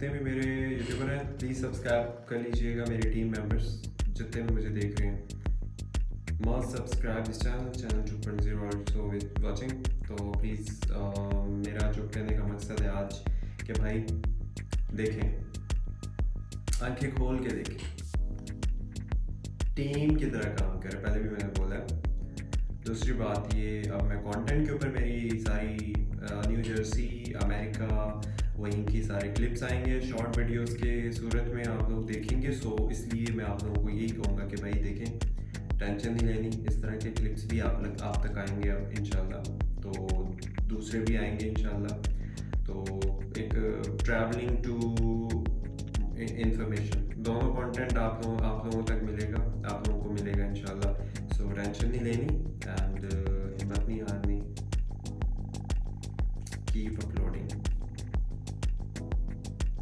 जितने भी मेरे यूट्यूबर हैं प्लीज़ सब्सक्राइब कर लीजिएगा, मेरी टीम मेंबर्स जितने भी मुझे देख रहे हैं, must subscribe this channel 2.0 also with watching. तो प्लीज़ मेरा जो कहने का मकसद है आज कि भाई देखें, आंखें खोल के देखें, टीम की तरह काम करें। पहले भी मैंने बोला है। दूसरी बात ये, अब मैं कंटेंट के ऊपर मेरी सारी न्यू जर्सी, अमेरिका, वहीं की सारे क्लिप्स आएंगे शॉर्ट वीडियोस के सूरत में, आप लोग देखेंगे। सो इसलिए मैं आप लोगों को यही कहूँगा कि भाई देखें, टेंशन नहीं लेनी, इस तरह के क्लिप्स भी आप तक आएंगे अब इंशाल्लाह। तो दूसरे भी आएंगे इंशाल्लाह। तो एक ट्रैवलिंग टू इंफॉर्मेशन, दोनों कंटेंट आप लोगों तक मिलेगा, आप लोगों को मिलेगा इंशाल्लाह। सो टेंशन नहीं लेनी एंड हिम्मत नहीं हारनी, कीप अपलोड।